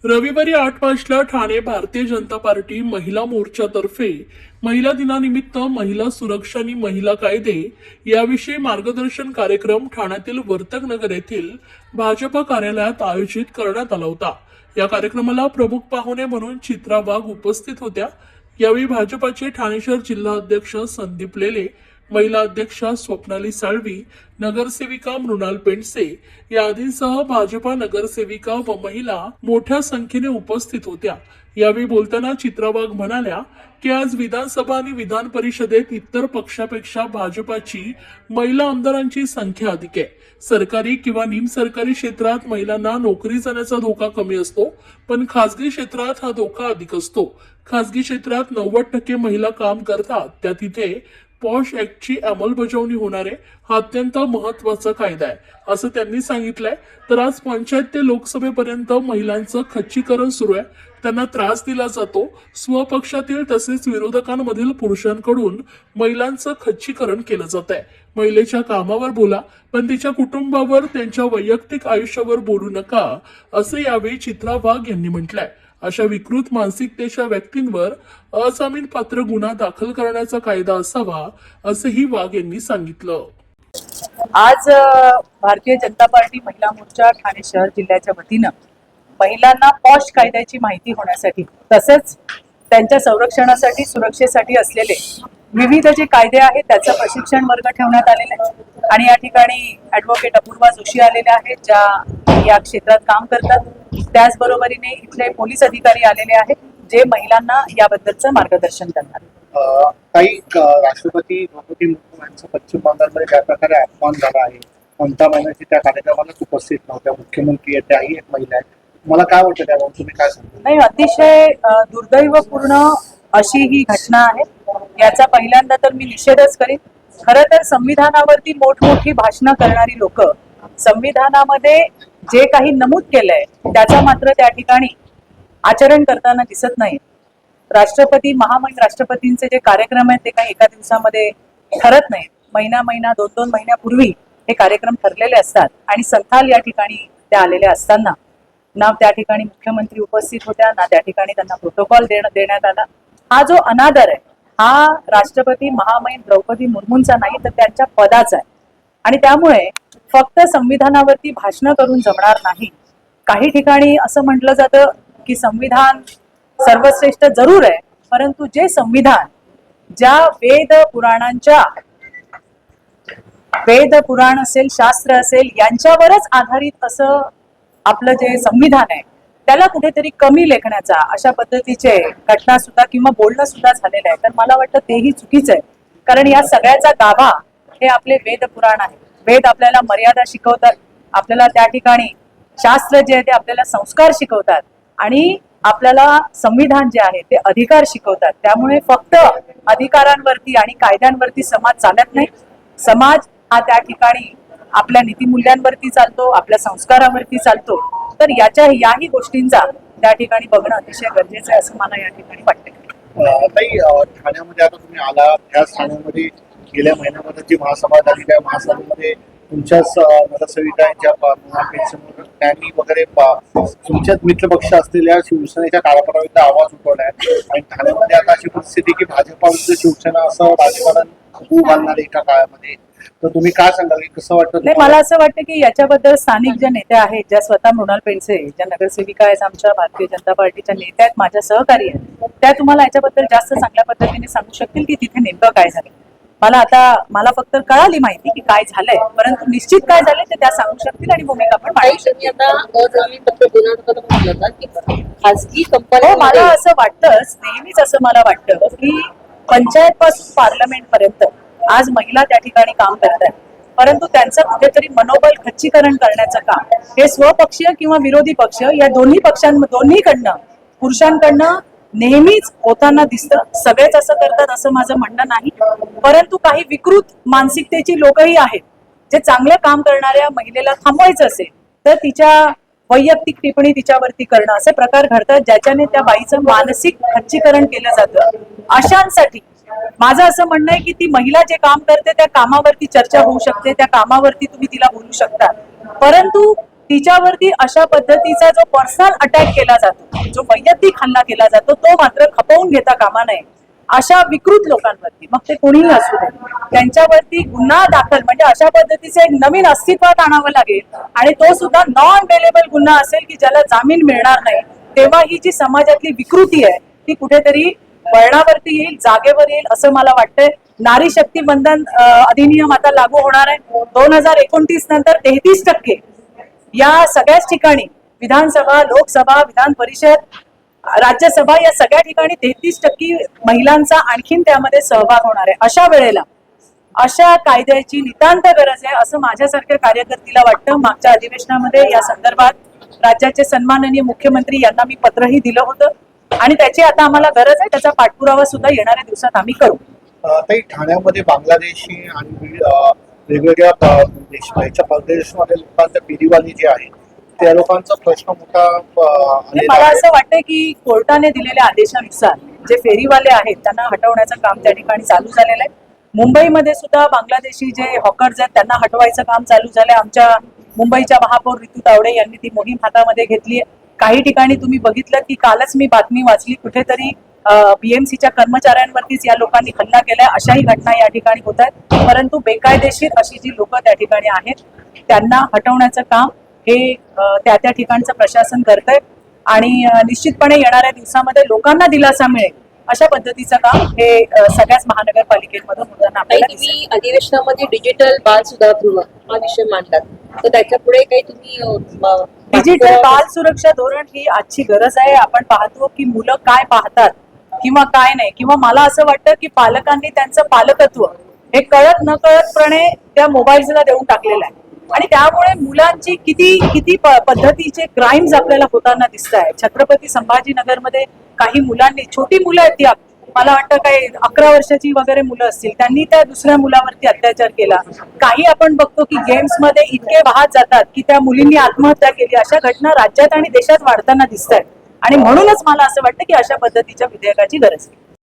रविवारी 8 मार्चला ठाणे भारतीय जनता पार्टी महिला मोर्चातर्फे महिला दिनानिमित्त महिला सुरक्षा आणि महिला कायदे याविषयी मार्गदर्शन कार्यक्रम ठाण्यातील वर्तकनगर येथील भाजपा कार्यालयात आयोजित करण्यात आला होता। या कार्यक्रमाला प्रमुख पाहुणे म्हणून चित्रा वाघ उपस्थित होत्या। यावेळी भाजपाचे ठाणे शहर जिल्हा अध्यक्ष संदीप लेले, महिला अध्यक्षा स्वप्नाली साळवी, नगरसेविका मृणाल पेंडसे यादींसह भाजपा नगरसेविका व महिला मोठ्या संख्येने उपस्थित होत्या। यावेळी बोलताना चित्रा वाघ म्हणाल्या की आज विधानसभा आणि विधान परिषदेत इतर पक्षापेक्षा भाजपाची महिला आमदारांची संख्या अधिक आहे। सरकारी किंवा निमसरकारी क्षेत्रात महिलांना नोकरी जाण्याचा धोका कमी असतो, पण खासगी क्षेत्रात हा धोका अधिक असतो। खासगी क्षेत्रात 90% महिला काम करतात, त्या तिथे पॉश ऍक्टची अंमलबजावणी होणार आहे। हा अत्यंत महत्वाचा कायदा आहे असं त्यांनी सांगितलंय। तर आज पंचायत ते लोकसभेपर्यंत महिलांचं खच्चीकरण सुरू आहे, त्यांना त्रास दिला जातो। स्वपक्षातील तसेच विरोधकांमधील पुरुषांकडून महिलांचं खच्चीकरण केलं जात आहे। महिलेच्या कामावर बोला, पण तिच्या कुटुंबावर, त्यांच्या वैयक्तिक आयुष्यावर बोलू नका असं यावेळी चित्रा वाघ यांनी म्हटलंय। अशा विकृत मानसिकतेच्या व्यक्तींवर अजामीनपात्र गुन्हा दाखल करण्याचा कायदा असावा असंही वाघ यांनी सांगितलं। आज भारतीय जनता पार्टी महिला मोर्चा ठाणे शहर जिल्ह्याच्या वतीनं महिलांना पॉश कायद्याची माहिती होण्यासाठी तसेच त्यांच्या संरक्षणासाठी, सुरक्षेसाठी असलेले विविध जे कायदे आहेत त्याचं प्रशिक्षण वर्ग ठेवण्यात आलेले आहे। आणि या ठिकाणी ऍडव्होकेट अपूर्वा जोशी आलेल्या आहेत, ज्या या क्षेत्रात काम करतात। त्याचबरोबरीने इथले पोलीस अधिकारी आलेले आहेत, जे महिलांना याबद्दलचं मार्गदर्शन करणार। काही राष्ट्रपती द्रौपदी मुर्मू यांचा पश्चिम बंगालमध्ये ज्या प्रकारे अपमान झाला आहे, कोणत्या महिन्याची त्या कार्यक्रमालाच उपस्थित नव्हत्या, मुख्यमंत्री आहे त्याही एक महिला आहे। मला काय वाटतं त्याबाबत तुम्ही काय सांगता? नाही, अतिशय दुर्दैवपूर्ण अशी ही घटना आहे। याचा पहिल्यांदा तर मी निषेधच करीन। खरं तर संविधानावरती मोठमोठी भाषणं करणारी लोक संविधानामध्ये जे काही नमूद केलंय त्याचा मात्र त्या ठिकाणी आचरण करताना दिसत नाही। राष्ट्रपती, महामहिम राष्ट्रपतींचे जे कार्यक्रम आहेत ते काही एका दिवसामध्ये ठरत नाहीत। महिना 2-2 महिन्यापूर्वी हे कार्यक्रम ठरलेले असतात। आणि संथाल या ठिकाणी त्या आलेल्या असताना ना त्या ठिकाणी मुख्यमंत्री उपस्थित होत्या, ना त्या ठिकाणी त्यांना प्रोटोकॉल देण्यात आला। हा जो अनादर आहे हा राष्ट्रपती महामहिम द्रौपदी मुर्मूंचा नाही, तर त्यांच्या पदाचा आहे। आणि त्यामुळे फक्त संविधानावरती भाषण करून जमणार नाही। काही ठिकाणी असं म्हटलं जातं की संविधान सर्वश्रेष्ठ जरूर आहे, परंतु जे संविधान ज्या वेद पुराण असेल, शास्त्र असेल यांच्यावरच आधारित असं आपलं जे संविधान आहे त्याला कुठेतरी कमी लेखण्याचा अशा पद्धतीचे घटना सुद्धा किंवा बोलणं सुद्धा झालेलं आहे। तर मला वाटतं तेही चुकीचं आहे, कारण या सगळ्याचा गाभा हे आपले वेद पुराण आहे। वेद आपल्याला मर्यादा शिकवतात, आपल्याला त्या ठिकाणी शास्त्र जे आहे ते आपल्याला संस्कार शिकवतात, आणि आपल्याला संविधान जे आहे ते अधिकार शिकवतात। त्यामुळे फक्त अधिकारांवरती आणि कायद्यांवरती समाज चालत नाही। समाज हा त्या ठिकाणी आपल्या नीतिमूल्यांवरती चालतो, आपल्या संस्कारावरती चालतो। तर याही गोष्टींचा त्या ठिकाणी बघणं अतिशय गरजेचं आहे असं मला या ठिकाणी वाटतं। ठाण्यामध्ये आता तुम्ही आला, त्याच ठाण्यामध्ये गेल्या महिन्यामध्ये जी महासभा झाली, त्या महासभेमध्ये तुमच्याच नगरसेविकांच्या त्यांनी वगैरे तुमच्याच मित्रपक्ष असलेल्या शिवसेनेच्या काळापराविरुद्ध आवाज उठवलाय। आणि ठाण्यामध्ये आता अशी परिस्थिती की भाजपा विरुद्ध शिवसेना असं राजकारण होऊ घालणार एका काळामध्ये, तर तुम्ही काय सांगाल, कसं वाटतं? नाही, मला असं वाटतं की याच्याबद्दल स्थानिक ज्या नेत्या आहेत, ज्या स्वतः मृणाल पेंडसे ज्या नगरसेविका आहेत, आमच्या भारतीय जनता पार्टीच्या नेत्या आहेत, माझ्या सहकारी आहेत, त्या तुम्हाला याच्याबद्दल जास्त चांगल्या पद्धतीने सांगू शकतील की तिथे नेमकं काय झालं। मला फक्त कळाली माहिती की काय झालंय, परंतु निश्चित काय झालंय ते त्या सांगू शकतील आणि भूमिका पण मांडू शकतील। मला असं वाटतंच, नेहमीच असं मला वाटतं की पंचायत पासून पार्लमेंट पर्यंत आज महिला त्या ठिकाणी काम करत आहेत, परंतु त्यांचं कुठेतरी मनोबल खच्चीकरण करण्याचं काम हे स्वपक्षीय किंवा विरोधी पक्ष या दोन्हीकडनं पुरुषांकडनं नेहमीच होताना दिसतं। सगळेच असं करतात असं माझं म्हणणं नाही, परंतु काही विकृत मानसिकतेची लोकही आहेत, जे चांगलं काम करणाऱ्या महिलेला थांबवायचं असेल तर तिच्या वैयक्तिक टिप्पणी तिच्यावरती करणं असे प्रकार घडतात, ज्याच्याने त्या बाईचं मानसिक खच्चीकरण केलं जातं। अशांसाठी माझं असं म्हणणं आहे की ती महिला जे काम करते त्या कामावरती चर्चा होऊ शकते, त्या कामावरती तुम्ही तिला बोलू शकता, परंतु तिच्यावरती अशा पद्धतीचा जो पर्सनल अटॅक केला जातो, जो वैयक्तिक हल्ला केला जातो, तो मात्र खपवून घेता कामा नये. अशा विकृत लोकांवरती, मग ते कोणीही असू दे, त्यांच्यावरती गुन्हा दाखल म्हणजे अशा पद्धतीचे एक नवीन अस्तित्वात आणावं लागेल आणि तो सुद्धा नॉन बेलेबल गुन्हा असेल की ज्याला जामीन मिळणार नाही. तेव्हा ही जी समाजातली विकृती आहे ती कुठेतरी वळणावरती येईल, जागेवर येईल असं मला वाटतंय. नारी शक्ती बंधन अधिनियम आता लागू होणार आहे 2029 नंतर. 33% या सगळ्याच ठिकाणी विधानसभा, लोकसभा, विधान परिषद, राज्यसभा या सगळ्या ठिकाणी 33% महिलांचा आणखीन त्यामध्ये सहभाग होणार आहे. अशा वेळेला अशा कायद्याची नितांत गरज आहे असं माझ्यासारख्या कार्यकर्तीला वाटतं. मागच्या अधिवेशनामध्ये या संदर्भात राज्याचे सन्माननीय मुख्यमंत्री यांना मी पत्रही दिलं होतं आणि त्याची आता आम्हाला गरज आहे. त्याचा पाठपुरावा सुद्धा येणाऱ्या दिवसात आम्ही करू. ताई, ठाण्यामध्ये बांगलादेशी आणि वेगवेगळ्या ह्याच्या परदेशामध्ये लोकांचं फेरीवाली जे आहे त्या लोकांचा प्रश्न मोठा मला असं वाटतं की कोर्टाने दिलेल्या आदेशानुसार जे फेरीवाले आहेत त्यांना हटवण्याचं काम त्या ठिकाणी चालू झालेलं आहे. मुंबईमध्ये सुद्धा बांगलादेशी जे हॉकर्स आहेत त्यांना हटवायचं काम चालू झालंय. आमच्या मुंबईच्या महापौर ऋतू तावडे यांनी ती मोहीम हातामध्ये घेतली आहे. काही ठिकाणी तुम्ही बघितलं की कालच मी बातमी वाचली, कुठेतरी बीएमसीच्या कर्मचाऱ्यांवरतीच या लोकांनी हल्ला केलाय. अशाही घटना या ठिकाणी होत आहेत. परंतु बेकायदेशीर अशी जी लोक त्या ठिकाणी आहेत त्यांना हटवण्याचं काम हे त्या त्या ठिकाणचं प्रशासन करतंय आणि निश्चितपणे येणाऱ्या दिवसामध्ये लोकांना दिलासा मिळेल अशा पद्धतीचं काम हे सगळ्याच महानगरपालिकेमधून होताना आपल्याला दिसेल. तुम्ही अधिवेशनामध्ये डिजिटल बाल सुधारगृह हा विषय मांडलात, तर त्याच्या पुढे काही तुम्ही डिजिटल बाल सुरक्षा धोरण ही आजची गरज आहे. आपण पाहतो की मुलं काय पाहतात किंवा काय नाही, किंवा मला असं वाटतं की पालकांनी त्यांचं पालकत्व हे कळत न कळतपणे त्या मोबाईल्सला देऊन टाकलेलं आहे आणि त्यामुळे मुलांची किती पद्धतीचे क्राईम्स आपल्याला होताना दिसत आहे. छत्रपती संभाजीनगरमध्ये काही मुलांनी, छोटी मुलं आहेत ती, मला वाटतं काही 11 वर्षाची वगैरे मुलं असतील, त्यांनी त्या दुसऱ्या मुलावरती अत्याचार केला. काही आपण बघतो की गेम्स मध्ये इतके वाहत जातात की त्या मुलींनी आत्महत्या केली. अशा घटना राज्यात आणि देशात वाढताना दिसत आहेत आणि म्हणूनच मला असं वाटतं की अशा पद्धतीच्या विधेयकाची गरज आहे.